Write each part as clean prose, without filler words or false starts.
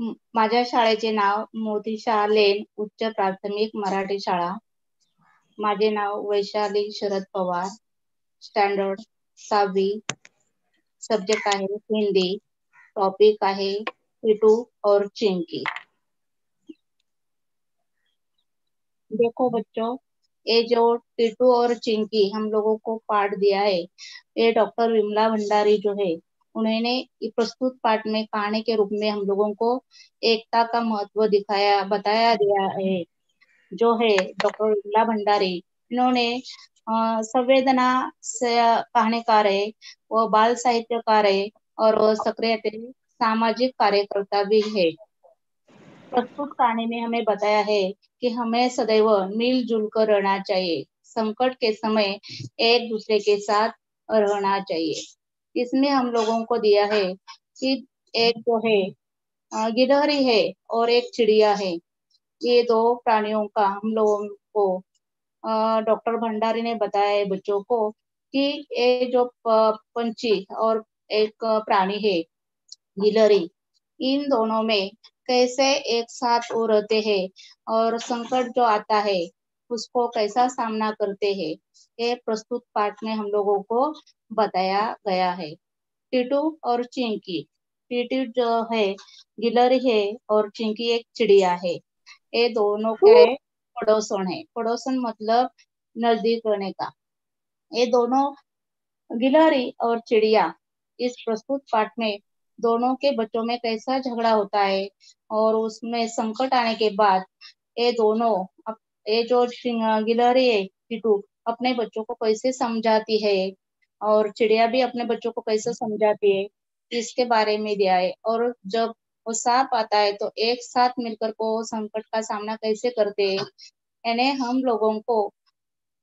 माझ्या शाळेचे नाव मोती शाह लेन उच्च प्राथमिक मराठी शाळा. माझे नाव वैशाली शरद पवार. स्टँडर्ड 6वी. सब्जेक्ट आहे हिंदी. टॉपिक आहे टिटू और चिंकी. देखो बच्चों, ये जो टिटू और चिंकी हम लोगों को पाठ दिया है, ये डॉक्टर विमला भंडारी जो है, उन्होंने प्रस्तुत पाठ में कहानी के रूप में हम लोगों को एकता का महत्व दिखाया बताया दिया है। जो है डॉक्टर विमला भंडारी, इन्होंने संवेदना से कहानीकार है, वो बाल साहित्यकार है और वो सक्रिय सामाजिक कार्यकर्ता भी है। प्रस्तुत कहानी में हमें बताया है कि हमें सदैव मिलजुल कर रहना चाहिए, संकट के समय एक दूसरे के साथ रहना चाहिए। इसमें हम लोगों को दिया है कि एक जो है गिलहरी है और एक चिड़िया है। ये दो प्राणियों का हम लोगों को डॉक्टर भंडारी ने बताया है बच्चों को कि ये जो पंछी और एक प्राणी है गिलहरी, इन दोनों में कैसे एक साथ वो रहते हैं और संकट जो आता है उसको कैसा सामना करते हैं, ये प्रस्तुत पाठ में हम लोगों को बताया गया है। टीटू और चिंकी, टीटू जो है गिलहरी है और चिंकी एक चिड़िया है। ये दोनों क्या है, पड़ोसन है। पड़ोसन मतलब नजदीक रहने का। ये दोनों गिलहरी और चिड़िया इस प्रस्तुत पाठ में दोनों के बच्चों में कैसा झगड़ा होता है और उसमें संकट आने के बाद ये दोनों ये जो गिलहरी है टिटू अपने बच्चों को कैसे समझाती है और चिड़िया भी अपने बच्चों को कैसे समझाती है, इसके बारे में दिया है। और जब वो सांप आता है तो एक साथ मिलकर को संकट का सामना कैसे करते हैं, यानी हम लोगों को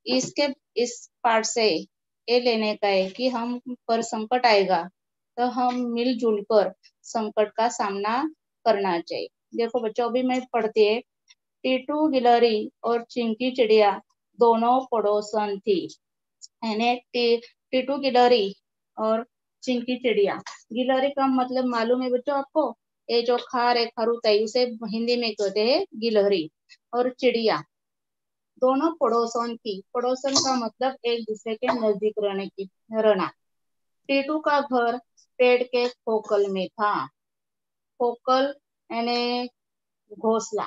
इसके इस पार्ट से ये लेने का है कि हम पर संकट आएगा तो हम मिलजुल कर संकट का सामना करना चाहिए। देखो बच्चों, अभी मैं पढ़ती है, टीटू गिलहरी और चिंकी चिड़िया दोनों पड़ोसन थी। यानी टीटू गिलहरी और चिंकी चिड़िया। गिलहरी का मतलब मालूम है बच्चों आपको, ये जो खार है खरुत है उसे हिंदी में कहते हैं गिलहरी। और चिड़िया दोनों पड़ोसन की। पड़ोसन का मतलब एक दूसरे के नजदीक रहना। टीटू का घर पेड़ के खोखल में था। खोखल यानी घोंसला।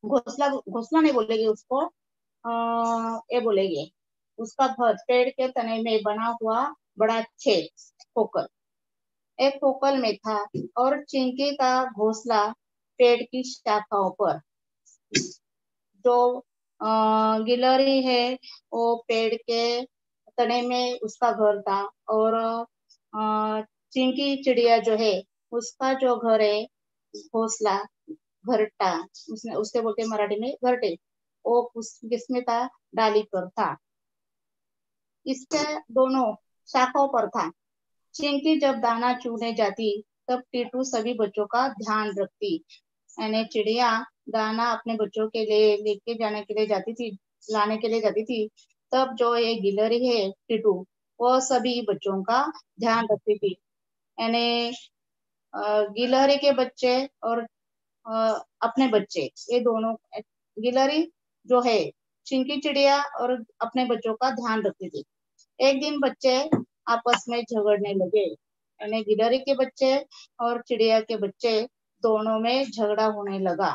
घोंसला घोंसला नहीं बोलेगी उसको, ये बोलेंगे उसका घर पेड़ के तने में बना हुआ बड़ा छेद, खोखल। एक खोखल में था और चिंकी का घोंसला पेड़ की शाखाओं पर। जो गिलहरी है वो पेड़ के तने में उसका घर था और चिंकी चिड़िया जो है उसका जो घर है घोंसला, घरटा, उसने उसके बोलते मराठी में घरटे, वो उस किसमें था, डाली पर था। इसके दोनों शाखाओं पर था। चिंकी जब दाना चुगने जाती तब टीटू सभी बच्चों का ध्यान रखती। यानी चिड़िया दाना अपने बच्चों के लिए लेके जाने के लिए जाती थी, लाने के लिए जाती थी, तब जो ये गिलहरी है टीटू, वो सभी बच्चों का ध्यान रखती थी। यानी गिलहरी के बच्चे और अपने बच्चे, ये दोनों, गिलहरी जो है चिंकी चिड़िया और अपने बच्चों का ध्यान रखती थी। एक दिन बच्चे आपस में झगड़ने लगे, यानी गिलहरी के बच्चे और चिड़िया के बच्चे दोनों में झगड़ा होने लगा।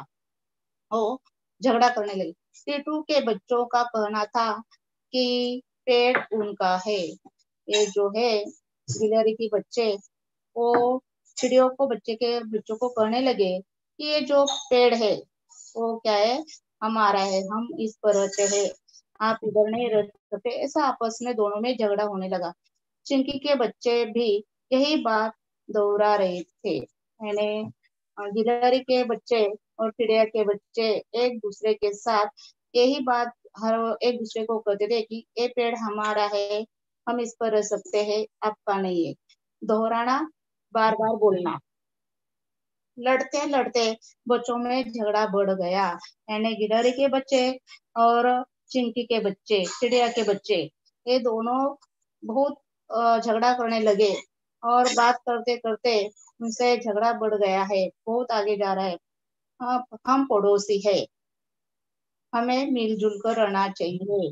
वो झगड़ा करने लगे। टीटू के बच्चों का कहना था कि पेड़ उनका है। ये जो है गिलहरी के बच्चे वो चिड़ियों को बच्चों को कहने लगे कि ये जो पेड़ है वो क्या है, हमारा है, हम इस पर रहते हैं, आप इधर नहीं रह सकते। ऐसा आपस में दोनों में झगड़ा होने लगा। चिंकी के बच्चे भी यही बात दोहरा रहे थे। यानी गिलहरी के बच्चे और चिड़िया के बच्चे एक दूसरे के साथ यही बात हर एक दूसरे को कहते थे कि ये पेड़ हमारा है, हम इस पर रह सकते हैं, आपका नहीं है। दोहराना, बार बार बोलना। लड़ते लड़ते बच्चों में झगड़ा बढ़ गया। यानी गिलहरी के बच्चे और चिंकी के बच्चे, चिड़िया के बच्चे, ये दोनों बहुत झगड़ा करने लगे और बात करते करते उनसे झगड़ा बढ़ गया है, बहुत आगे जा रहा है। हम पड़ोसी है, हमें मिलजुल कर रहना चाहिए।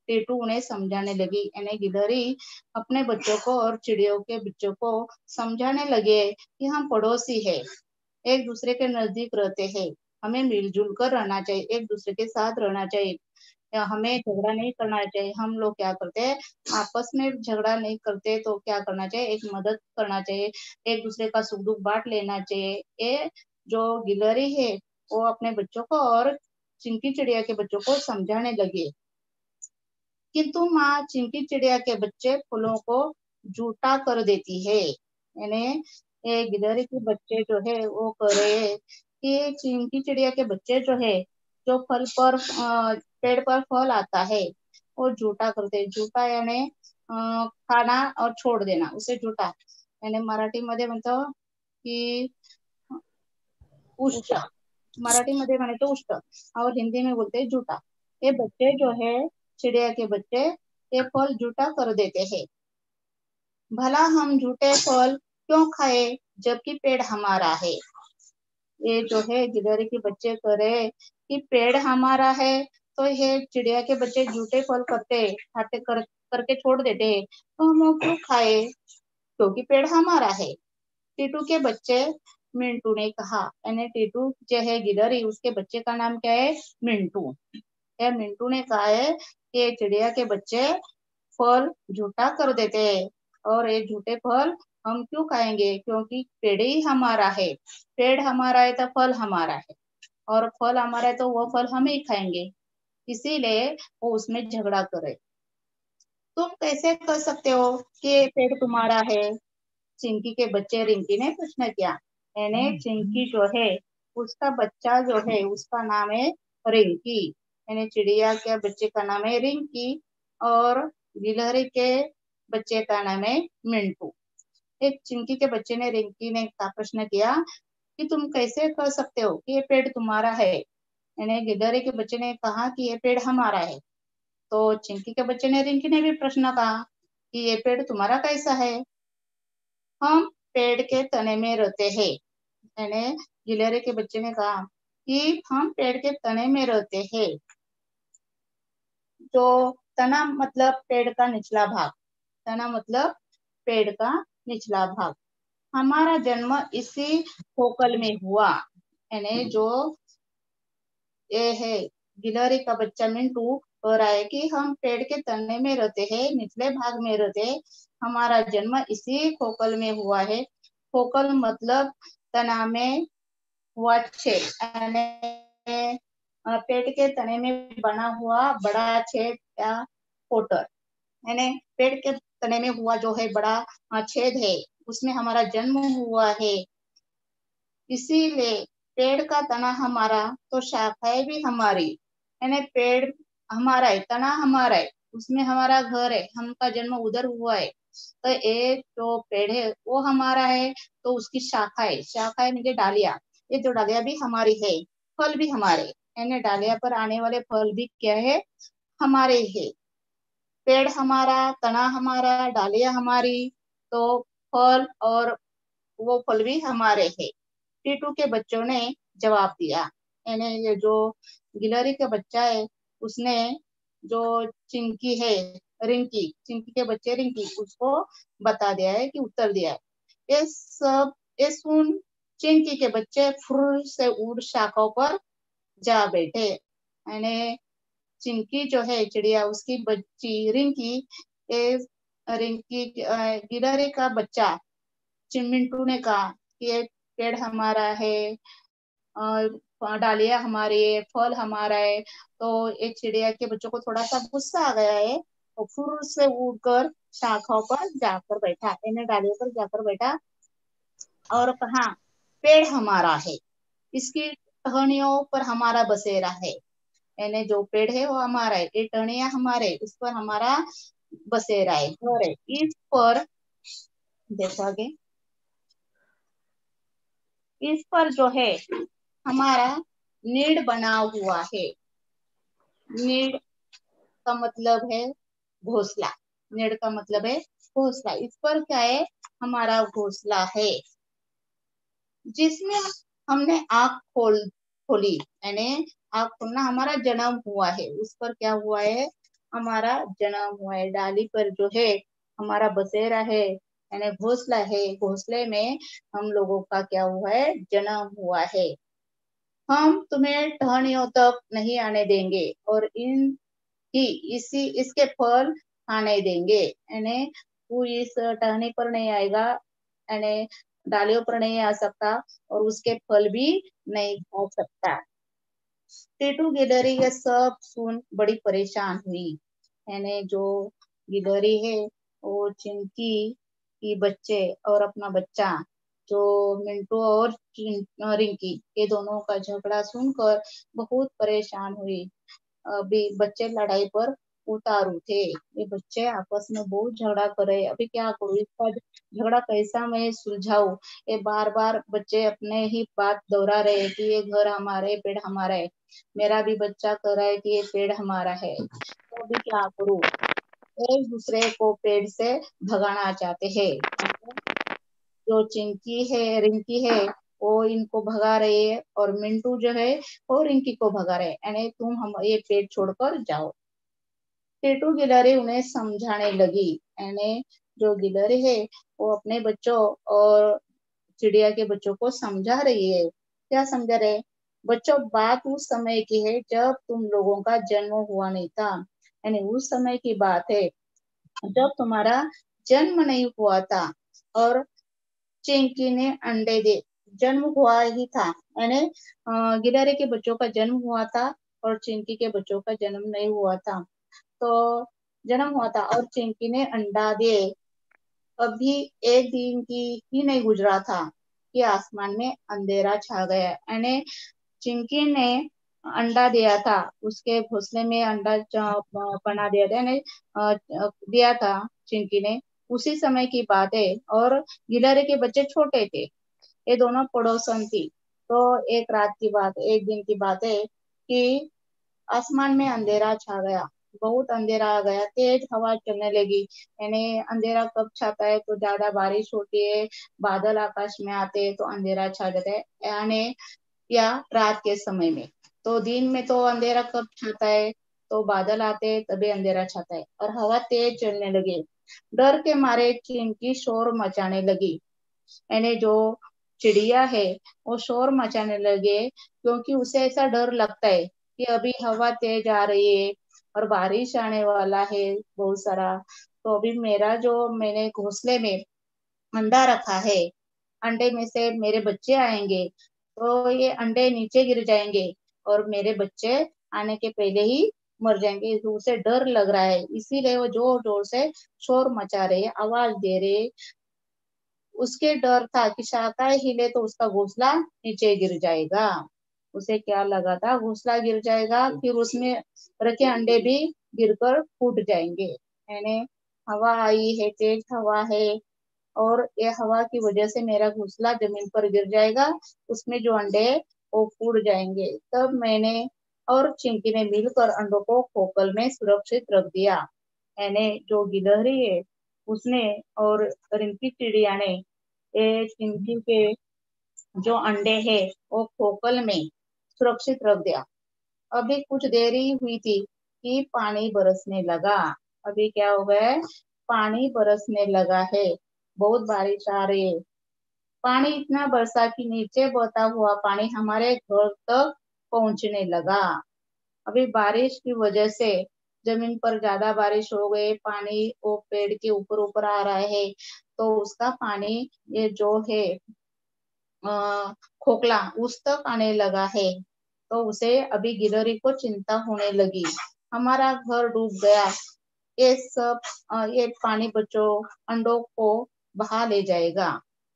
टीटू उन्हें समझाने लगी, यानी गिलहरी अपने बच्चों को और चिड़ियों के बच्चों को समझाने लगे कि हम पड़ोसी है, एक दूसरे के नजदीक रहते हैं, हमें मिलजुल कर रहना चाहिए, एक दूसरे के साथ रहना चाहिए, या हमें झगड़ा नहीं करना चाहिए। हम लोग क्या करते हैं, आपस में झगड़ा नहीं करते तो क्या करना चाहिए, एक मदद करना चाहिए, एक दूसरे का सुख दुख बांट लेना चाहिए। ये जो गिलहरी है वो अपने बच्चों को और चिंकी चिड़िया के बच्चों को समझाने लगे। किंतु माँ चिंकी चिड़िया के बच्चे फूलों को जूठा कर देती है, यानी ये गिलहरी के बच्चे जो है वो कह रहे हैं कि चिंकी चिड़िया के बच्चे जो है, जो फल पर पेड़ पर फल आता है वो जूठा करते, जूठा यानी खाना और छोड़ देना, उसे जूठा, यानी मराठी मध्ये म्हणतो की उष्ट, मराठी मध्ये माने तो उष्ट और हिंदी में बोलते हैं जूठा। ये बच्चे जो है चिड़िया के बच्चे ये फल जूठा कर देते हैं। भला हम झूठे फल क्यों खाए जबकि पेड़ हमारा है। ये जो है गिलहरी के बच्चे कह रहे कि पेड़ हमारा है, तो ये चिड़िया के बच्चे झूठे फल खाते करके छोड़ देते हैं, तो हम लोग क्यों खाए, क्योंकि पेड़ हमारा है। टीटू के बच्चे मिंटू ने कहा, यानी टीटू जो है गिलहरी उसके बच्चे का नाम क्या है, मिंटू। या मिंटू ने कहा है कि चिड़िया के बच्चे फल झूठा कर देते हैं, और ये झूठे फल हम क्यों खाएंगे, क्योंकि पेड़ ही हमारा है, पेड़ हमारा है तो फल हमारा है, और फल हमारा है तो वो फल हम ही खाएंगे, इसीलिए वो उसमें झगड़ा करे। तुम कैसे कर सकते हो कि पेड़ तुम्हारा है। चिंकी के बच्चे रिंकी ने प्रश्न किया, यानी चिंकी जो है उसका बच्चा जो है उसका नाम है रिंकी, यानी चिड़िया के बच्चे का नाम है रिंकी, और गिलहरी के बच्चे का नाम है मिंटू। एक चिंकी के बच्चे ने रिंकी ने का प्रश्न किया कि तुम कैसे कर सकते हो कि ये पेड़ तुम्हारा है, यानी गिलहरी के बच्चे ने कहा कि ये पेड़ हमारा है, तो चिंकी के बच्चे ने रिंकी ने भी प्रश्न कहा कि ये पेड़ तुम्हारा कैसा है। हम पेड़ के तने में रहते हैं, यानी गिलहरी के बच्चे ने कहा कि हम पेड़ के तने में रहते हैं। तो तना मतलब पेड़ का निचला भाग, तना मतलब पेड़ का निचला भाग। हमारा जन्म इसी खोखल में हुआ, यानी जो ये है गिलहरी का बच्चा मिंटू कह रहा है कि हम पेड़ के तने में रहते हैं, निचले भाग में रहते हैं, हमारा जन्म इसी खोखल में हुआ है। खोखल मतलब तना में हुआ छेद, पेड़ के तने में बना हुआ बड़ा छेद या पोटर, यानी पेड़ के तने में हुआ जो है बड़ा छेद है, उसमें हमारा जन्म हुआ है। इसीलिए पेड़ का तना हमारा तो शाखाएं भी हमारी, यानी पेड़ हमारा है, तना हमारा है, उसमें हमारा घर है, हमका जन्म उधर हुआ है, तो एक जो पेड़ है वो हमारा है, तो उसकी शाखाएं, शाखाएं मुझे डालियां, ये जो डालियां भी हमारी है, फल भी हमारे, यानी डालिया पर आने वाले फल भी क्या है, हमारे है। पेड़ हमारा, तना हमारा, डालियां हमारी, तो फल और वो फल भी हमारे है। टीटू के बच्चों ने जवाब दिया, यानी ये जो गिलहरी का बच्चा है उसने जो चिंकी है रिंकी, चिंकी के बच्चे रिंकी उसको बता दिया है कि उत्तर दिया है। ये सब ये सुन चिंकी के बच्चे फुर से उड़ शाखाओं पर जा बैठे, यानी चिंकी जो है चिड़िया उसकी बच्ची रिंकी, ये रिंकी गिलहरी का बच्चा चिमिंटू ने कहा कि ये पेड़ हमारा है, डालियां हमारी है, फल हमारा है, तो एक चिड़िया के बच्चों को थोड़ा सा गुस्सा आ गया है, तो फुर से उड़कर शाखाओं पर जाकर बैठा, इन्हें डालियों पर जाकर बैठा और कहा पेड़ हमारा है, इसकी टहनियों पर हमारा बसेरा है, यानी जो पेड़ है वो हमारा है, ये टहनियां हमारे, उस पर हमारा बसेरा है, घर है, इस पर देखो आगे, इस पर जो है हमारा नीड बना हुआ है। नीड का मतलब है घोंसला, नीड का मतलब है घोंसला, इस पर क्या है, हमारा घोंसला है। जिसमें हमने आँख खोली, यानी आँख खोलना हमारा जन्म हुआ है, उस पर क्या हुआ है, हमारा जन्म हुआ है। डाली पर जो है हमारा बसेरा है, यानी घोंसला है, घोंसले में हम लोगों का क्या हुआ है, जन्म हुआ है। हम तुम्हें टहनियों तक नहीं आने देंगे और इन ही इसी इसके फल खाने देंगे, यानी तू इस टहनी पर नहीं आएगा, यानी डालियों पर नहीं आ सकता और उसके फल भी नहीं खा सकता। टीटू गिलहरी ये सब सुन बड़ी परेशान हुई, यानी जो गिलहरी है वो चिंकी की बच्चे और अपना बच्चा जो मिंटू और रिंकी, ये दोनों का झगड़ा सुनकर बहुत परेशान हुई। अभी बच्चे लड़ाई पर उतारू थे, ये बच्चे आपस में बहुत झगड़ा कर रहे, अभी क्या करूँ, इसका झगड़ा कैसा मैं सुलझाऊं। ये बार बार बच्चे अपने ही बात दोहरा रहे हैं कि ये घर हमारा है, पेड़ हमारा है। मेरा भी बच्चा कह रहा है कि ये पेड़ हमारा है, तो अभी क्या करूँ। एक दूसरे को पेड़ से भगाना चाहते हैं। जो चिंकी है, रिंकी है, वो इनको भगा रही है और मिंटू जो है वो रिंकी को भगा रहे हैं, यानी तुम हम ये पेड़ छोड़कर जाओ। टीटू गिलहरी उन्हें समझाने लगी, यानी जो गिलहरी है वो अपने बच्चों और चिड़िया के बच्चों को समझा रही है। क्या समझा रहे, बच्चों बात उस समय की है जब तुम लोगों का जन्म हुआ नहीं था, यानी उस समय की बात है जब तुम्हारा जन्म नहीं हुआ था और चिंकी ने अंडे दे जन्म हुआ ही था, यानी गिलहरी के बच्चों का जन्म हुआ था और चिंकी के बच्चों का जन्म नहीं हुआ था। तो जन्म हुआ था और चिंकी ने अंडा दिए, अभी एक दिन की ही नहीं गुजरा था कि आसमान में अंधेरा छा गया, यानी चिंकी ने अंडा दिया था, उसके घोंसले में अंडा बना दिया था, यानी दिया था चिंकी ने, उसी समय की बात है। और गिलहरी के बच्चे छोटे थे, ये दोनों पड़ोसन थी। तो एक रात की बात, एक दिन की बात है कि आसमान में अंधेरा छा गया, बहुत अंधेरा आ गया, तेज हवा चलने लगी, यानी अंधेरा कब छाता है तो ज्यादा बारिश होती है, बादल आकाश में आते हैं तो अंधेरा छा जाता है, यानी या रात के समय में। तो दिन में तो अंधेरा कब छाता है, तो बादल आते हैं तभी अंधेरा छाता है और हवा तेज चलने लगी। डर के मारे चिंकी शोर मचाने लगी, यानी जो चिड़िया है वो शोर मचाने लगे क्योंकि उसे ऐसा डर लगता है कि अभी हवा तेज आ रही है और बारिश आने वाला है बहुत सारा। तो अभी मेरा जो मैंने घोंसले में अंडा रखा है, अंडे में से मेरे बच्चे आएंगे तो ये अंडे नीचे गिर जाएंगे और मेरे बच्चे आने के पहले ही मर जाएंगे, तो उसे डर लग रहा है, इसीलिए वो जोर जोर से शोर मचा रहे, आवाज दे रहे। उसके डर था कि शाखा हिले तो उसका घोंसला नीचे गिर जाएगा, उसे क्या लगा था घोंसला गिर जाएगा फिर उसमें रखे अंडे भी गिरकर फूट जाएंगे, यानी हवा आई है, तेज हवा है और ये हवा की वजह से मेरा घोंसला जमीन पर गिर जाएगा, उसमें जो अंडे वो फूट जाएंगे। तब मैंने और चिंकी ने मिलकर अंडों को खोखल में सुरक्षित रख दिया, यानी जो गिलहरी है उसने और रिंकी चिड़िया ने ये चिंकी के जो अंडे है वो खोखल में सुरक्षित रख दिया। अभी कुछ देर ही हुई थी कि पानी बरसने लगा, अभी क्या हो गया है, पानी बरसने लगा है, बहुत बारिश आ रही है। पानी इतना बरसा कि नीचे बहता हुआ पानी हमारे घर तक पहुंचने लगा। अभी बारिश की वजह से जमीन पर ज्यादा बारिश हो गई, पानी वो पेड़ के ऊपर ऊपर आ रहा है, तो उसका पानी ये जो है खोखला उस तक आने लगा है। तो उसे अभी गिलहरी को चिंता होने लगी, हमारा घर डूब गया, ये सब ये पानी बच्चों अंडों को बहा ले जाएगा।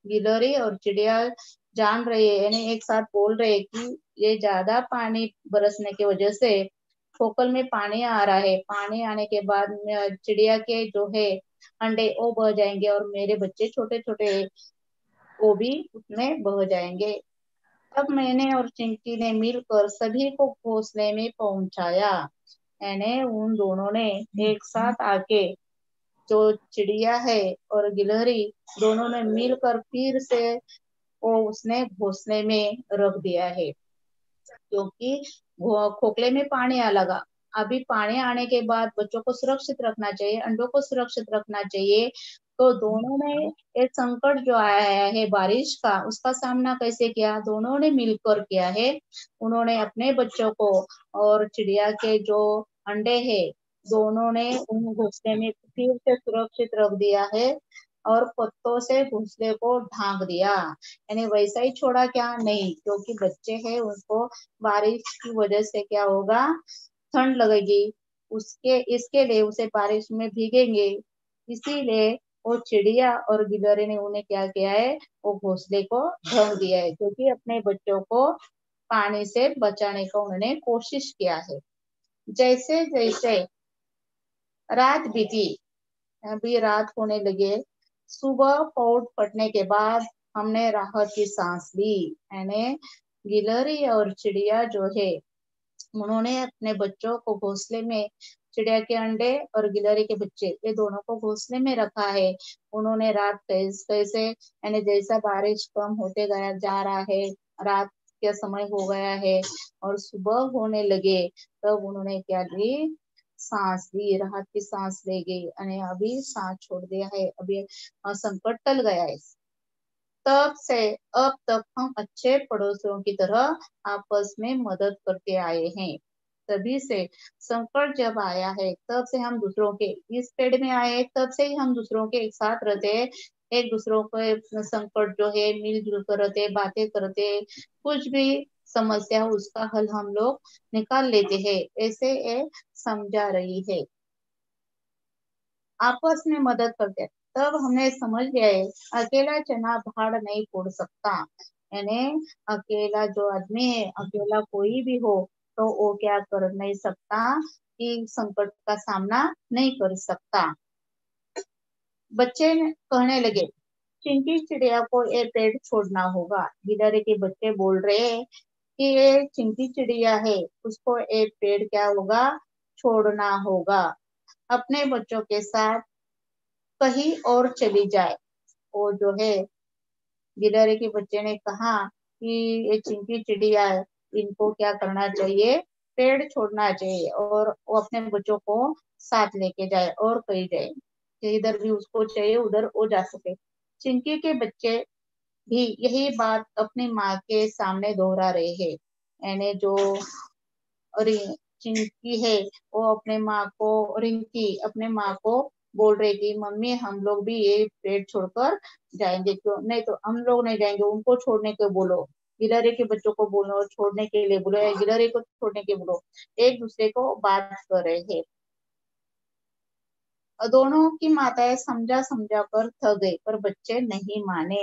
गिलहरी और चिड़िया जान रहे हैं, यानी एक साथ बोल रहे हैं कि ये ज्यादा पानी बरसने की वजह से खोखल में पानी आ रहा है, पानी आने के बाद चिड़िया के जो है अंडे वो बह जाएंगे और मेरे बच्चे छोटे छोटे वो भी उसमें बह जाएंगे। तब मैंने और चिंकी ने मिलकर सभी को घोंसले में पहुंचाया, यानी उन दोनों ने एक साथ आके जो चिड़िया है और गिलहरी दोनों ने मिलकर फिर से वो उसने घोंसले में रख दिया है, क्योंकि खोखले में पानी आ लगा। अभी पानी आने के बाद बच्चों को सुरक्षित रखना चाहिए, अंडों को सुरक्षित रखना चाहिए। तो दोनों ने एक संकट जो आया है बारिश का, उसका सामना कैसे किया, दोनों ने मिलकर किया है। उन्होंने अपने बच्चों को और चिड़िया के जो अंडे हैं, दोनों ने उन घोंसले में फिर से सुरक्षित रख दिया है और पत्तों से घोंसले को ढांक दिया। यानी वैसा ही छोड़ा क्या, नहीं, क्योंकि बच्चे हैं, उनको बारिश की वजह से क्या होगा, ठंड लगेगी, उसके इसके लिए उसे बारिश में भीगेंगे। इसीलिए वो चिड़िया और गिलहरी ने उन्हें क्या किया है, वो घोंसले को ढक दिया है, क्योंकि अपने बच्चों को पानी से बचाने का उन्होंने कोशिश किया है। जैसे जैसे रात बीती, अभी रात होने लगे, सुबह पौध फटने के बाद हमने राहत की सांस ली। यानी गिलहरी और चिड़िया जो है, उन्होंने अपने बच्चों को घोंसले में, चिड़िया के अंडे और गिलहरी के बच्चे, ये दोनों को घोंसले में रखा है। उन्होंने रात कैसे कैसे, यानी जैसा बारिश कम होते गया जा रहा है, रात के समय हो गया है और सुबह होने लगे, तब उन्होंने क्या ली, सांस ली, राहत की सांस ले गई। यानी अभी सांस छोड़ दिया है, अभी संकट टल गया है। तब से अब तक हम अच्छे पड़ोसियों की तरह आपस में मदद करते आए हैं। तभी से संकट जब आया है, तब से हम दूसरों के, इस पेड़ में आए तब से ही हम दूसरों के एक साथ रहते हैं। एक दूसरों को संकट जो है मिलजुल कर रहते, बातें करते, कुछ भी समस्या हो उसका हल हम लोग निकाल लेते हैं। ऐसे ये समझा रही है, आपस में मदद करते हैं। तब हमने समझ लिया है, अकेला चना भाड़ नहीं फोड़ सकता। यानी अकेला जो आदमी है, अकेला कोई भी हो, तो वो क्या कर नहीं सकता, कि संकट का सामना नहीं कर सकता। बच्चे कहने लगे, चिंकी चिड़िया को ये पेड़ छोड़ना होगा। गिलहरी के बच्चे बोल रहे हैं कि ये चिंकी चिड़िया है, उसको एक पेड़ क्या होगा, छोड़ना होगा, अपने बच्चों के साथ कहीं और चली जाए। वो जो है, गिलहरी के बच्चे ने कहा कि ये चिंकी चिड़िया है, इनको क्या करना चाहिए, पेड़ छोड़ना चाहिए और वो अपने बच्चों को साथ लेके जाए और कहीं जाए, कि इधर भी उसको चाहिए उधर वो जा सके। चिंकी के बच्चे भी यही बात अपनी माँ के सामने दोहरा रहे हैं। यानी जो चिंकी है, वो अपने माँ को, रिंकी अपने माँ को बोल रही थी, मम्मी हम लोग भी ये पेड़ छोड़कर जाएंगे, क्यों नहीं, तो हम लोग नहीं जाएंगे, उनको छोड़ने को बोलो, गिलहरी के बच्चों को बोलो छोड़ने के लिए बोलो, या गिलहरी को छोड़ने के बोलो। एक दूसरे को बात कर रहे हैं। और दोनों की माताएं समझा समझा कर थक गई, पर बच्चे नहीं माने।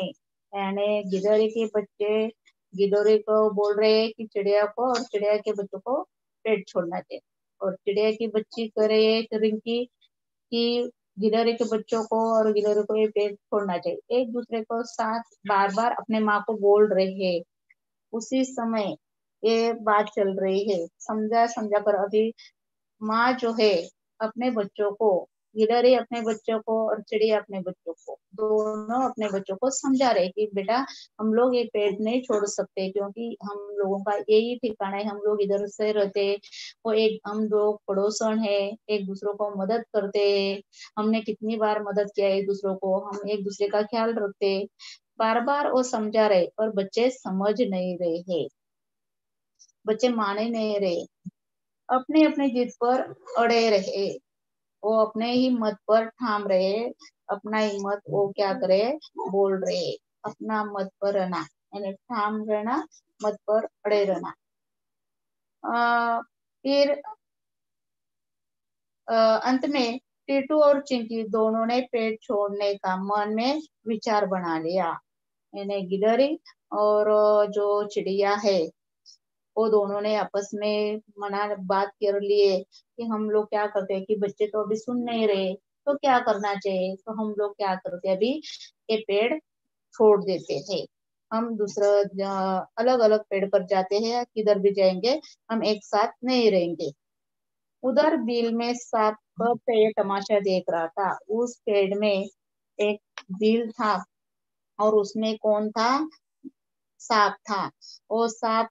यानी गिलहरी के बच्चे गिलहरी को बोल रहे हैं कि चिड़िया को, और चिड़िया के बच्चों को पेड़ छोड़ना चाहिए, और चिड़िया की बच्ची कह रही है रिंकी कि गिलहरी के बच्चों को और गिलहरी को ये पेड़ छोड़ना चाहिए। एक दूसरे को साथ बार बार अपने माँ को बोल रहे हैं। उसी समय ये बात चल रही है, समझा समझा कर अभी माँ जो है अपने बच्चों को, गिलहरी अपने बच्चों को और चिड़िया अपने बच्चों को, दोनों अपने बच्चों को समझा रहे कि बेटा हम लोग ये पेड़ नहीं छोड़ सकते, क्योंकि हम लोगों का यही ठिकाना है, हम लोग इधर से रहते, वो एक हम लोग पड़ोसन है, एक दूसरों को मदद करते हैं। हमने कितनी बार मदद किया है एक दूसरों को, हम एक दूसरे का ख्याल रखते। बार बार वो समझा रहे, और बच्चे समझ नहीं रहे हैं, बच्चे माने नहीं रहे, अपने अपने जिद पर अड़े रहे, वो अपने ही मत पर ठाम रहे, अपना ही मत वो क्या करे, बोल रहे, अपना मत पर रहना, यानी ठाम रहना, मत पर अड़े रहना। फिर अंत में टीटू और चिंकी दोनों ने पेड़ छोड़ने का मन में विचार बना लिया। यानी गिलहरी और जो चिड़िया है, वो दोनों ने आपस में मना बात कर लिए कि हम लोग क्या करते हैं, कि बच्चे तो अभी सुन नहीं रहे, तो क्या करना चाहिए, तो हम लोग क्या करते हैं, अभी ये पेड़ छोड़ देते हैं, हम दूसरा अलग अलग पेड़ पर जाते हैं, किधर भी जाएंगे, हम एक साथ नहीं रहेंगे। उधर बिल में सांप कब से ये तमाशा देख रहा था। उस पेड़ में एक बिल था, और उसमें कौन था, सांप था। वो सांप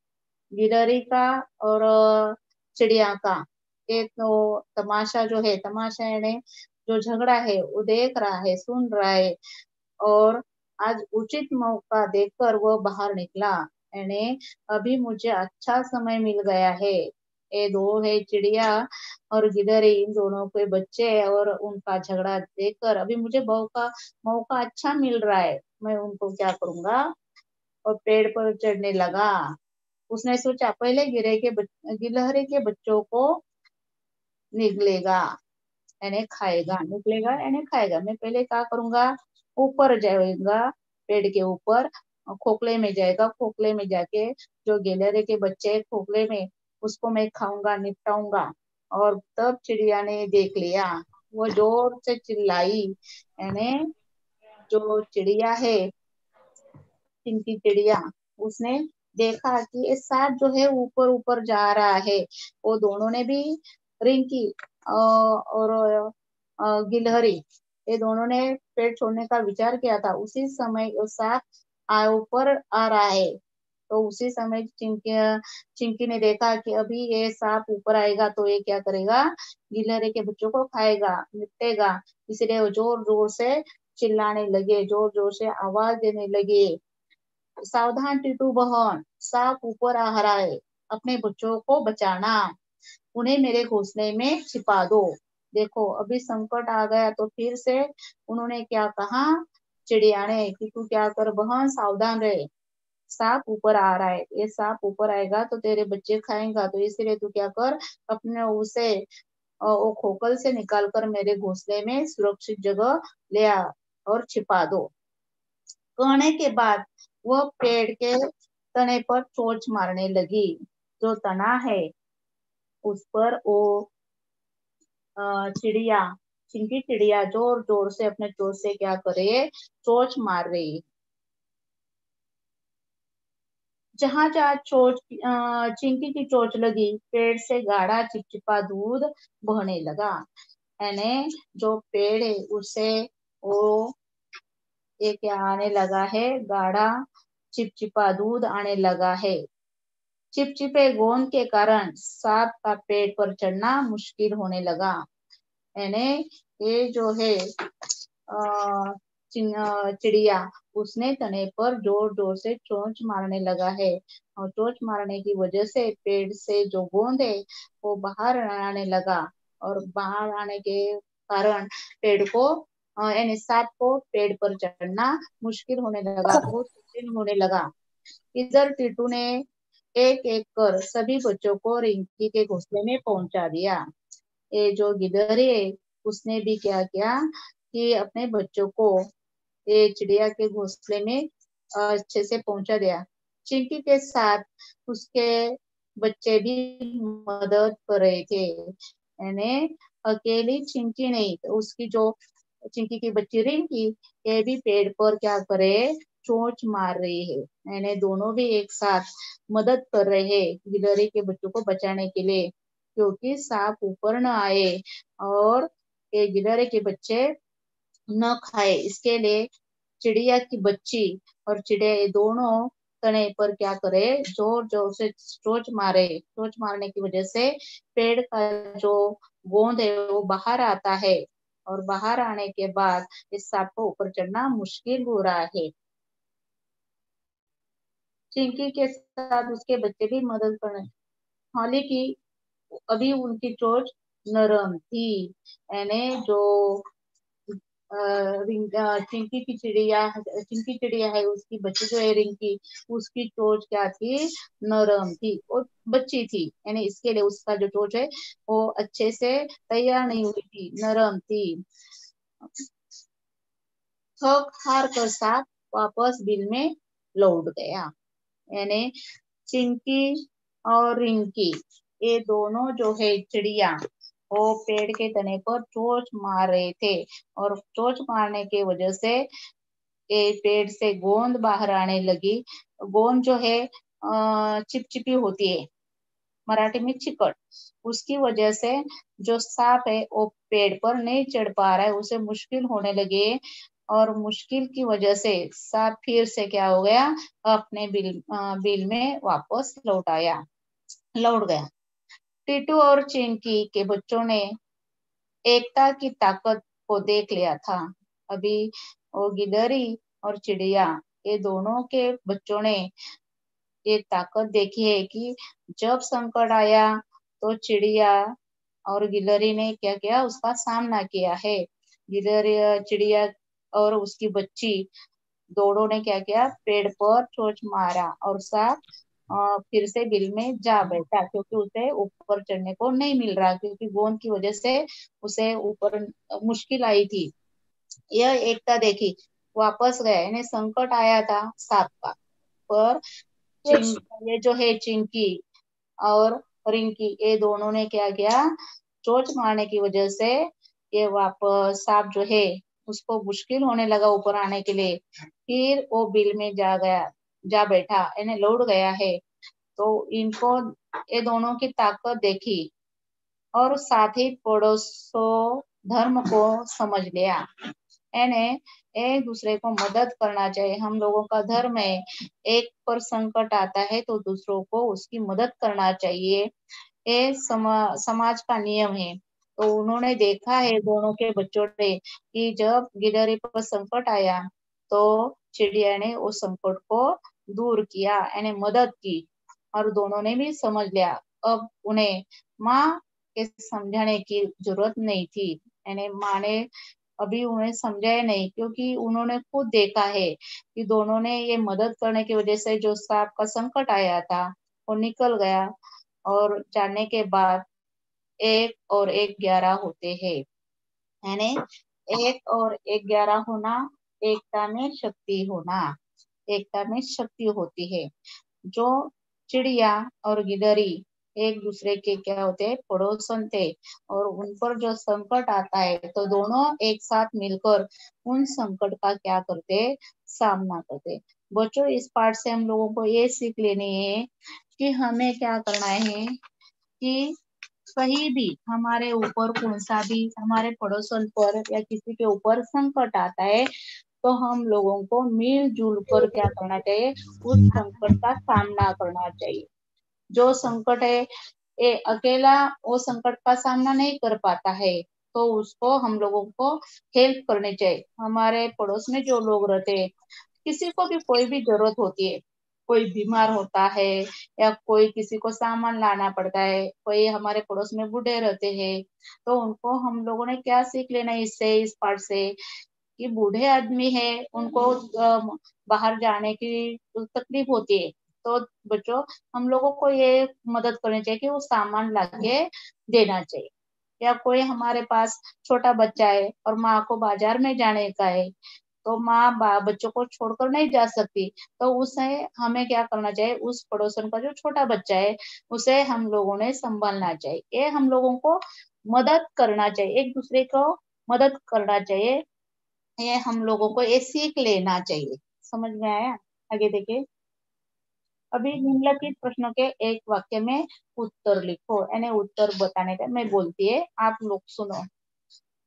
गिलहरी का और चिड़िया का एक तो तमाशा जो है, तमाशा यानी जो झगड़ा है वो देख रहा है, सुन रहा है। और आज उचित मौका देखकर वो बाहर निकला। यानी अभी मुझे अच्छा समय मिल गया है। ये दो है चिड़िया और गिलहरी, इन दोनों के बच्चे और उनका झगड़ा देखकर अभी मुझे मौका मौका अच्छा मिल रहा है। मैं उनको क्या करूंगा, और पेड़ पर चढ़ने लगा। उसने सोचा पहले गिलहरी के बच्चों को निगलेगा, यानी खाएगा, निकलेगा यानी खाएगा। मैं पहले क्या करूंगा, ऊपर जाएगा, पेड़ के ऊपर खोखले में जाएगा, खोखले में जाके जो गिलहरी के बच्चे हैं खोखले में, उसको मैं खाऊंगा, निपटाऊंगा। और तब चिड़िया ने देख लिया, वो जोर से चिल्लाई। यानी जो चिड़िया है, चिंकी चिड़िया, उसने देखा कि ये सांप जो है ऊपर ऊपर जा रहा है। वो दोनों ने भी, रिंकी और गिलहरी, ये दोनों ने पेड़ छोड़ने का विचार किया था। उसी समय वो सांप ऊपर आ रहा है। तो उसी समय चिंकी ने देखा कि अभी ये सांप ऊपर आएगा तो ये क्या करेगा, गिलहरी के बच्चों को खाएगा, निपटेगा। इसलिए वो जोर जोर से चिल्लाने लगे, जोर जोर से आवाज देने लगे, सावधान टीटू बहन, सांप ऊपर आ रहा है, अपने बच्चों को बचाना, उन्हें मेरे घोंसले में छिपा दो। देखो अभी संकट आ गया तो फिर से उन्होंने क्या कहा, चिड़िया ने, कि तू क्या कर बहन, सावधान रहे, सांप ऊपर आ रहा है, ये सांप ऊपर आएगा तो तेरे बच्चे खाएगा, तो इसलिए तू क्या कर, अपने उसे वो खोखल से निकाल कर मेरे घोंसले में सुरक्षित जगह ले आ और छिपा दो। कहने के बाद वह पेड़ के तने पर चोंच मारने लगी। जो तना है उस पर वो चिड़िया, चिंकी चिड़िया जोर जोर से अपने चोंच से क्या करे, चोंच मार रही। जहां जहां चिंकी की चोंच लगी, पेड़ से गाढ़ा चिपचिपा दूध बहने लगा। यानी जो पेड़ है उससे वो ये क्या आने लगा है, गाढ़ा चिपचिपा दूध आने लगा है। चिपचिपे गोंद के कारण सांप का पेड़ पर चढ़ना मुश्किल होने लगा। यानी ये जो है चिड़िया, उसने तने पर जोर जोर से चोंच मारने लगा है, और चोंच मारने की वजह से पेड़ से जो गोंद है वो बाहर आने लगा। और बाहर आने के कारण पेड़ को यानी सांप को पेड़ पर चढ़ना मुश्किल होने लगा, बहुत कठिन होने लगा। इधर टीटू ने एक एक कर सभी बच्चों को रिंकी के घोंसले में पहुंचा दिया। ये जो गिलहरी है उसने भी क्या किया कि अपने बच्चों को ये चिड़िया के घोंसले में अच्छे से पहुंचा दिया। चिंकी के साथ उसके बच्चे भी मदद कर रहे थे। यानी अकेली चिंकी नहीं, तो उसकी जो चिंकी की बच्ची रिंकी, ये भी पेड़ पर क्या करे, चोंच मार रही है। यानी दोनों भी एक साथ मदद कर रहे हैं गिलहरी के बच्चों को बचाने के लिए, क्योंकि सांप ऊपर न आए और ये गिलहरी के बच्चे न खाए, इसके लिए चिड़िया की बच्ची और चिड़िया ये दोनों तने पर क्या करे, जोर जोर से चोंच मारे। चोंच मारने की वजह से पेड़ का जो गोंद है वो बाहर आता है, और बाहर आने के बाद इस सांप को ऊपर चढ़ना मुश्किल हो रहा है। चिंकी के साथ उसके बच्चे भी मदद कर रहे हैं, हालांकि अभी उनकी चोंच नरम थी। यानी जो चिंकी चिड़िया है, उसकी बच्ची जो है रिंकी, उसकी चोंच क्या थी, नरम थी और बच्ची थी। यानी इसके लिए उसका जो चोंच है वो अच्छे से तैयार नहीं हुई थी, नरम थी। थक हार कर सांप वापस बिल में लौट गया। यानी चिंकी और रिंकी, ये दोनों जो है चिड़िया, वो पेड़ के तने पर चोंच मार रहे थे, और चोंच मारने की वजह से ये पेड़ से गोंद बाहर आने लगी। गोंद जो है चिपचिपी होती है, मराठी में चिकट, उसकी वजह से जो सांप है वो पेड़ पर नहीं चढ़ पा रहा है, उसे मुश्किल होने लगे और मुश्किल की वजह से सांप फिर से क्या हो गया, अपने बिल में वापस लौट गया। टीटू और चिंकी के बच्चों ने एकता की ताकत को देख लिया था। अभी वो गिलहरी और चिड़िया, ये दोनों के बच्चों ने ये ताकत देखी है कि जब संकट आया तो चिड़िया और गिलहरी ने क्या किया, उसका सामना किया है। गिलहरी, चिड़िया और उसकी बच्ची दोनों ने क्या किया, पेड़ पर चोंच मारा और सांप फिर से बिल में जा बैठा, क्योंकि उसे ऊपर चढ़ने को नहीं मिल रहा, क्योंकि गोंद की वजह से उसे ऊपर मुश्किल आई थी। यह एकता देखी, वापस गए, यानी संकट आया था सांप का, पर ये जो है चिंकी और रिंकी, ये दोनों ने क्या किया, चोंच मारने की वजह से ये वापस सांप जो है उसको मुश्किल होने लगा ऊपर आने के लिए, फिर वो बिल में जा बैठा, यानी लौट गया है। तो इनको ये दोनों की ताकत देखी और साथ ही पड़ोसों धर्म को समझ लिया, यानी एक दूसरे को मदद करना चाहिए। हम लोगों का धर्म है, एक पर संकट आता है तो दूसरों को उसकी मदद करना चाहिए, ये समाज का नियम है। तो उन्होंने देखा है दोनों के बच्चों ने कि जब गिलहरी पर संकट आया तो चिड़िया ने उस संकट को दूर किया, यानी मदद की, और दोनों ने भी समझ लिया। अब उन्हें माँ के समझाने की जरूरत नहीं थी, यानी माँ ने अभी उन्हें समझाया नहीं, क्योंकि उन्होंने खुद देखा है कि दोनों ने ये मदद करने की वजह से जो सांप का संकट आया था वो निकल गया। और जानने के बाद 1 और 1 11 होते हैं, यानी 1 और 1 11 होना, एकता में शक्ति होना, एकता में शक्ति होती है। जो चिड़िया और गिलहरी एक दूसरे के क्या होते हैं, पड़ोसन थे, और उन पर जो संकट आता है तो दोनों एक साथ मिलकर उन संकट का क्या करते, सामना करते। बच्चों, इस पाठ से हम लोगों को ये सीख लेनी है कि हमें क्या करना है कि कहीं भी हमारे ऊपर कौन सा भी हमारे पड़ोसन पर या किसी के ऊपर संकट आता है तो हम लोगों को मिलजुल कर क्या करना चाहिए, उस संकट का सामना करना चाहिए। जो संकट है, ये अकेला वो संकट का सामना नहीं कर पाता है, तो उसको हम लोगों को हेल्प करनी चाहिए। हमारे पड़ोस में जो लोग रहते हैं, किसी को भी कोई भी जरूरत होती है, कोई बीमार होता है या कोई किसी को सामान लाना पड़ता है, कोई हमारे पड़ोस में बूढ़े रहते हैं, तो उनको हम लोगों ने क्या सीख लेना है इससे, इस पाठ से, कि बूढ़े आदमी है, उनको बाहर जाने की तकलीफ होती है, तो बच्चों हम लोगों को ये मदद करनी चाहिए कि वो सामान लाके देना चाहिए। या कोई हमारे पास छोटा बच्चा है और माँ को बाजार में जाने का है, तो माँ बच्चों को छोड़कर नहीं जा सकती, तो उसे हमें क्या करना चाहिए, उस पड़ोसन का जो छोटा बच्चा है उसे हम लोगों ने संभालना चाहिए। ये हम लोगों को मदद करना चाहिए, एक दूसरे को मदद करना चाहिए, ये हम लोगों को ये सीख लेना चाहिए। समझ में आया? आगे देखिए। अभी निम्नलिखित प्रश्नों के एक वाक्य में उत्तर लिखो, यानी उत्तर बताने का मैं बोलती है, आप लोग सुनो।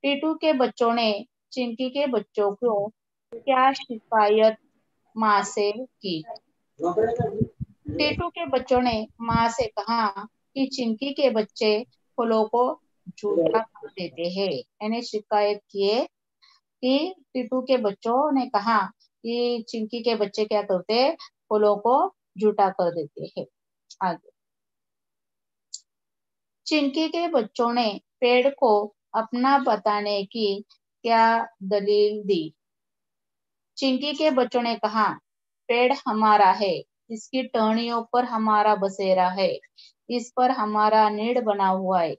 टीटू के बच्चों ने चिंकी के बच्चों को क्या शिकायत माँ से की? टीटू के बच्चों ने माँ से कहा कि चिंकी के बच्चे फलों को झूठा कर देते हैं, यानी शिकायत किए कि टीटू के बच्चों ने कहा कि चिंकी के बच्चे क्या करते हैं, फलों को झूठा कर देते हैं। आगे, चिंकी के बच्चों ने पेड़ को अपना बताने की क्या दलील दी? चिंकी के बच्चों ने कहा, पेड़ हमारा है, इसकी टहनियों पर हमारा बसेरा है, इस पर हमारा नीड़ बना हुआ है,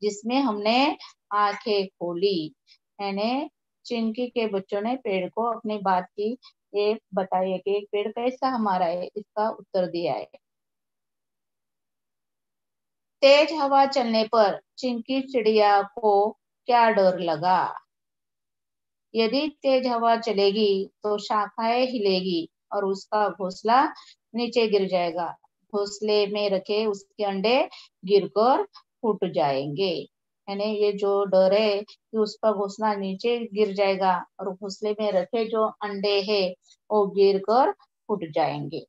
जिसमें हमने आंखें खोली। यानी चिंकी के बच्चों ने पेड़ को अपनी बात की ये बताई है कि एक पेड़ कैसा हमारा है, इसका उत्तर दिया है। तेज हवा चलने पर चिंकी चिड़िया को क्या डर लगा? यदि तेज हवा चलेगी तो शाखाएं हिलेगी और उसका घोंसला नीचे गिर जाएगा, घोंसले में रखे उसके अंडे गिरकर फूट जाएंगे। यानी ये जो डर है कि उसका घोंसला नीचे गिर जाएगा और घोंसले में रखे जो अंडे है वो गिर कर फूट जाएंगे।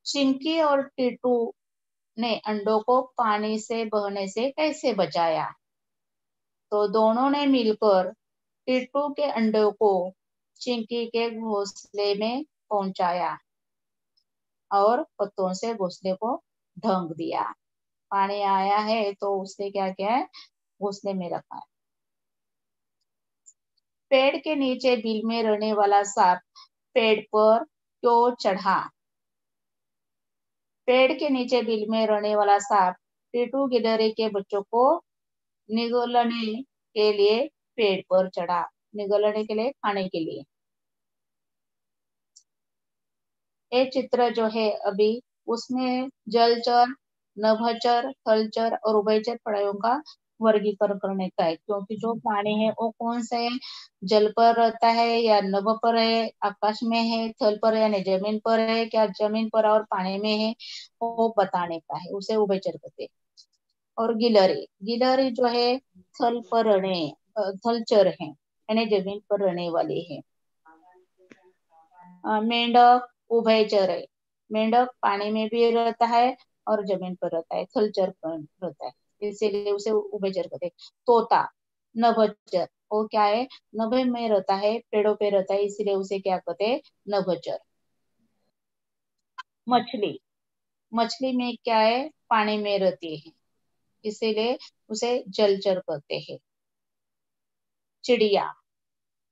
चिंकी और टीटू ने अंडों को पानी से बहने से कैसे बचाया? तो दोनों ने मिलकर टीटू के अंडों को चिंकी के घोंसले में पहुंचाया और पत्तों से घोंसले को ढक दिया। पानी आया है तो उसने क्या किया है, घोंसले में रखा है। पेड़ के नीचे बिल में रहने वाला सांप पेड़ पर क्यों चढ़ा? पेड़ के नीचे बिल में रहने वाला सांप टीटू गिलहरी के बच्चों को निगलने के लिए पेड़ पर चढ़ा। निगलने के लिए, खाने के लिए। ये चित्र जो है अभी उसमें जलचर, नभचर, थलचर और उभयचर प्राणियों का वर्गीकरण करने का है, क्योंकि जो प्राणी है वो कौन से है, जल पर रहता है या नभ पर है, आकाश में है, थल पर है यानी जमीन पर है, क्या जमीन पर और पानी में है, वो बताने का है, उसे उभयचर कहते हैं। और गिलहरी, गिलहरी जो है थल पर रहने, थलचर है यानी जमीन पर रहने वाली है। मेंढक उभयचर है, मेंढक पानी में भी रहता है और जमीन पर रहता है, थलचर पर रहता है, इसीलिए उसे उभयचर कहते हैं। तोता नभचर, वो क्या है, नभे में रहता है, पेड़ों पे रहता है, इसीलिए उसे क्या कहते हैं, नभचर। मछली, मछली में क्या है, पानी में रहती है, इसीलिए उसे जलचर कहते हैं। चिड़िया,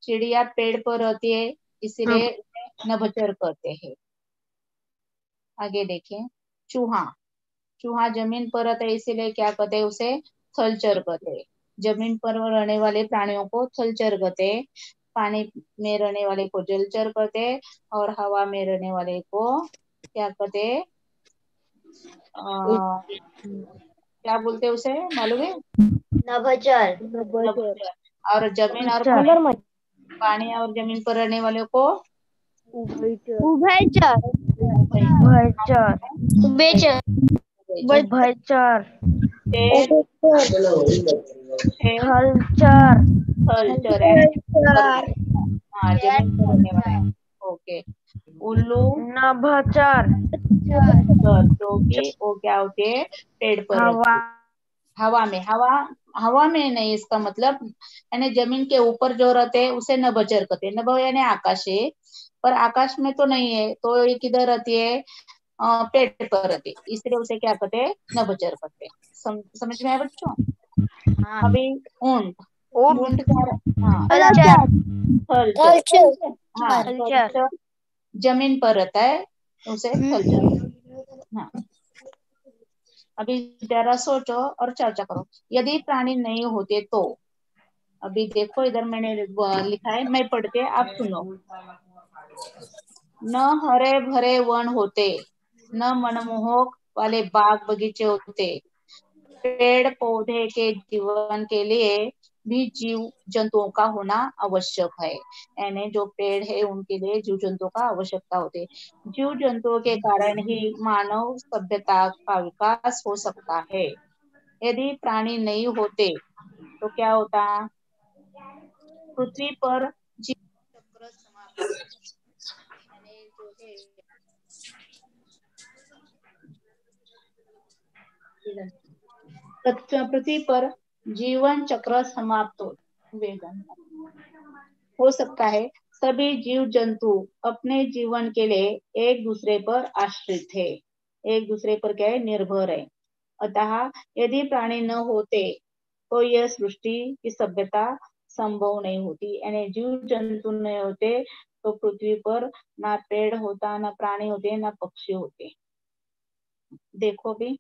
चिड़िया पेड़ पर रहती है, इसीलिए उसे नभचर कहते हैं। आगे देखें, चूहा, चूहा जमीन पर रहता है, इसीलिए क्या कहते हैं, उसे थलचर कहते हैं। जमीन पर रहने वाले प्राणियों को थलचर कहते हैं, पानी में रहने वाले को जलचर कहते हैं, और हवा में रहने वाले को क्या कहते हैं, क्या बोलते हैं उसे, मालूम है? नभचर। नभचर। और जमीन और मगरमच्छ। पानी और जमीन पर रहने वाले को उभयचर। उभयचर। उभयचर। उभयचर। उभयचर। शेर, शेर थलचर। थलचर है, उभयचर। हाँ जमीन पर रहने वाला है। ओके। उल्लू नभचर। नभचर, जो कि वो क्या होते हैं, पेड़ पर हवा। रहती है। हवा में, हवा, हवा में नहीं, इसका मतलब यानी जमीन के ऊपर जो रहते हैं उसे नभचर कहते हैं। नभ यानी आकाश है, पर आकाश में तो नहीं है, तो ये किधर रहती है, पेड़ पर रहती है, इसलिए उसे क्या कहते हैं, नभचर कहते हैं। समझ में आया बच्चों? हाँ। अभी ऊंट, ऊंट ऊंट। क्या, हाँ थलचर। थलचर, थलचर। हाँ थलचर। थलचर जमीन पर रहता है, उसे थलचर। हाँ, अभी जरा सोचो और चर्चा करो, यदि प्राणी नहीं होते तो। अभी देखो इधर मैंने लिखा है, मैं पढ़ते आप सुनो। न हरे भरे वन होते, न मनमोहक वाले बाग बगीचे होते, पेड़ पौधे के जीवन के लिए भी जीव जंतुओं का होना आवश्यक है, यानी जो पेड़ है उनके लिए जीव जंतुओं का आवश्यकता होती है। जीव जंतुओं के कारण ही मानव सभ्यता का विकास हो सकता है। यदि प्राणी नहीं होते तो क्या होता, पृथ्वी पर जीवन चक्र समाप्त हो, यानी जो है पृथ्वी पर जीवन चक्र समाप्त हो सकता है। सभी जीव जंतु अपने जीवन के लिए एक दूसरे पर आश्रित है, एक दूसरे पर क्या है, निर्भर है। अतः यदि प्राणी न होते तो यह सृष्टि की सभ्यता संभव नहीं होती, यानी जीव जंतु नहीं होते तो पृथ्वी पर ना पेड़ होता, ना प्राणी होते, ना पक्षी होते। देखो भी,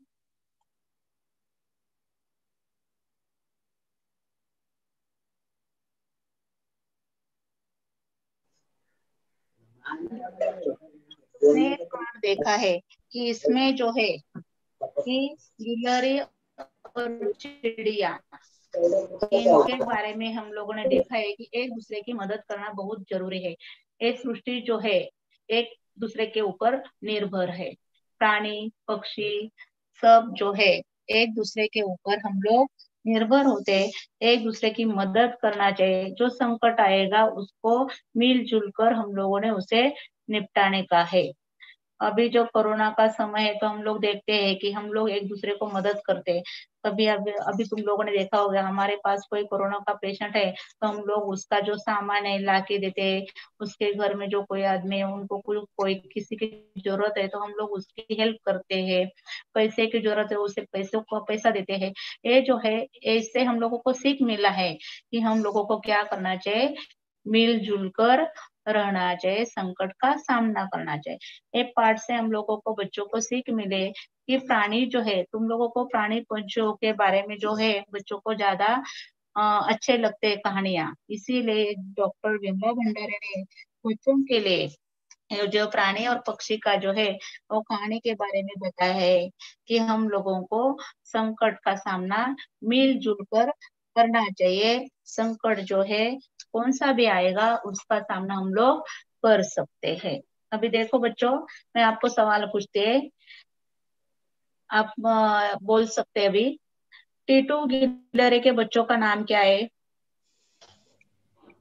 ने देखा है कि इसमें जो है कि गिलहरी और चिड़िया, इनके बारे में हम लोगों ने देखा है कि एक दूसरे की मदद करना बहुत जरूरी है। एक सृष्टि जो है एक दूसरे के ऊपर निर्भर है, प्राणी पक्षी सब जो है एक दूसरे के ऊपर हम लोग निर्भर होते हैं, एक दूसरे की मदद करना चाहिए। जो संकट आएगा उसको मिलजुल कर हम लोगों ने उसे निपटाने का है। अभी जो कोरोना का समय है तो हम लोग देखते हैं कि हम लोग एक दूसरे को मदद करते हैं। कभी अभी अभी तुम लोगों ने देखा होगा, हमारे पास कोई कोरोना का पेशेंट है तो हम लोग उसका जो सामान है ला के देते हैं। उसके घर में जो कोई आदमी है उनको कोई किसी की जरूरत है तो हम लोग उसकी हेल्प करते हैं। पैसे की जरूरत है उसे पैसों को पैसा देते हैं। ये जो है, इससे हम लोगों को सीख मिला है कि हम लोगों को क्या करना चाहिए, मिलजुल कर रहना चाहिए, संकट का सामना करना चाहिए। एक पाठ से हम लोगों को बच्चों को सीख मिले कि प्राणी जो है, तुम लोगों को प्राणी पंछियों के बारे में जो है बच्चों को ज्यादा अच्छे लगते हैं कहानियां, इसीलिए डॉक्टर विमला भंडारी ने बच्चों के लिए जो प्राणी और पक्षी का जो है वो कहानी के बारे में बताया है कि हम लोगों को संकट का सामना मिलजुल कर करना चाहिए। संकट जो है कौन सा भी आएगा उसका सामना हम लोग कर सकते हैं। अभी देखो बच्चों, मैं आपको सवाल पूछते हैं, आप बोल सकते हैं अभी। टीटू गिलहरी के बच्चों का नाम क्या है?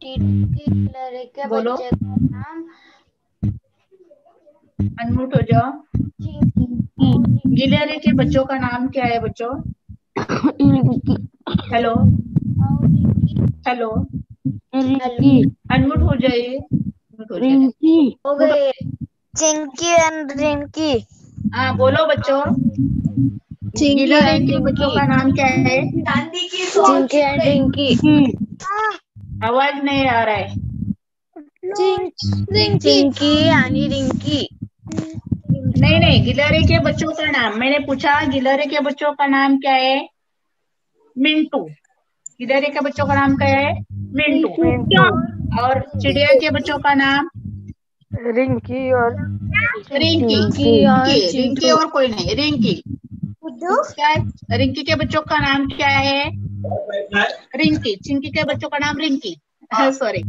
टीटू गिलहरी के बोलो, बच्चे का नाम अनम्यूट हो जाओ। चिंकी। गिलहरी के बच्चों का नाम क्या है बच्चों? Hello, hello, Rinki. अनम्यूट हो जाइए, म्यूट हो जाइए, रिंकी हो म्यूट हो गए। जाइए। चिंकी एंड रिंकी। हाँ बोलो बच्चों, चिंकी गिलहरी एंड के बच्चों रिंकी। का नाम क्या है? चिंकी एंड रिंकी। आवाज नहीं आ रहा है। चिंकी आणि रिंकी। नहीं नहीं, गिलहरी के बच्चों का नाम मैंने पूछा, गिलहरी के बच्चों का नाम क्या है? मिंटू। गिलहरी के बच्चों का नाम क्या है? मिंटू। मिंटू। और चिड़िया के बच्चों का नाम? रिंकी और रिंकी। चिंकी और रिंकी, रिंकी चिंटू। और कोई नहीं, रिंकी। उसका रिंकी के बच्चों का नाम क्या है? रिंकी। चिंकी के बच्चों का नाम रिंकी, सॉरी।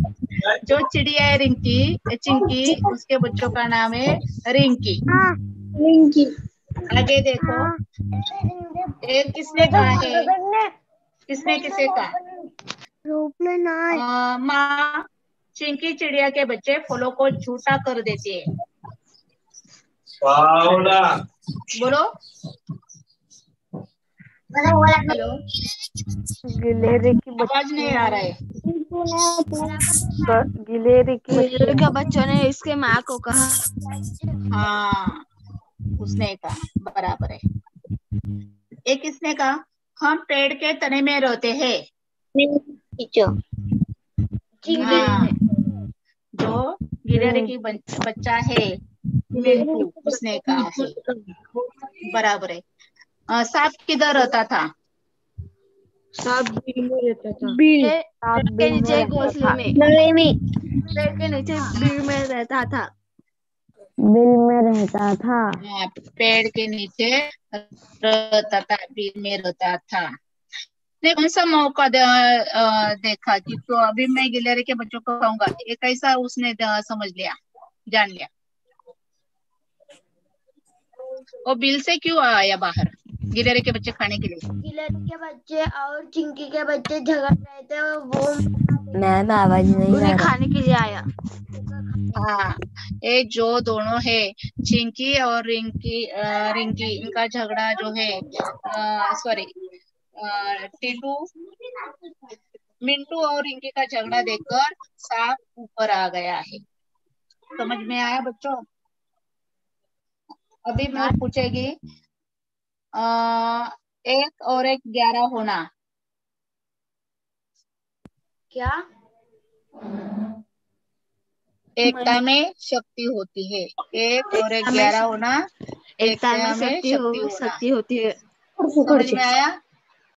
जो चिड़िया है रिंकी, चिंकी, उसके बच्चों का नाम है रिंकी। रिंकी। आगे देखो, ये किसने कहा है? किसने किसे कहा? माँ चिंकी चिड़िया के बच्चे फलों को झूठा कर देती है। बोलो, हेलो, गिलहरी की आवाज नहीं आ रहा है। गिलहरी के बच्चों ने इसके माँ को कहा। हाँ, उसने कहा, बराबर है। ये किसने कहा? हम पेड़ के तने में रहते हैं। हाँ, जो गिलहरी की बच्चा है मिंटू, उसने कहा है, बराबर है। सांप किधर रहता था? सांप बिल में रहता था। पेड़ के नीचे घोंसले में। पेड़ के नीचे बिल में रहता था। बिल में रहता था। हाँ, पेड़ के नीचे रहता था, बिल में रहता था। ने कौन सा मौका देखा कि तो अभी मैं गिलहरी के बच्चों को कहूंगा, ये कैसा उसने समझ लिया, जान लिया? वो बिल से क्यों आया बाहर गिलहरी के बच्चे खाने के लिए? गिलहरी के बच्चे और चिंकी के बच्चे झगड़ रहे थे, वो मैम आवाज नहीं उन्हें खाने के लिए आया। हाँ, ये जो दोनों है, चिंकी और रिंकी, रिंकी, इनका झगड़ा जो है, सॉरी, टीटू, मिंटू और रिंकी का झगड़ा देखकर सांप ऊपर आ गया है। समझ में आया बच्चों? अभी मैं पूछेगी, एक और एक 11 होना। क्या? एकता में शक्ति होती है। एक और एक 11 होना, एकता में शक्ति होना। शक्ति होती है। समझ में आया?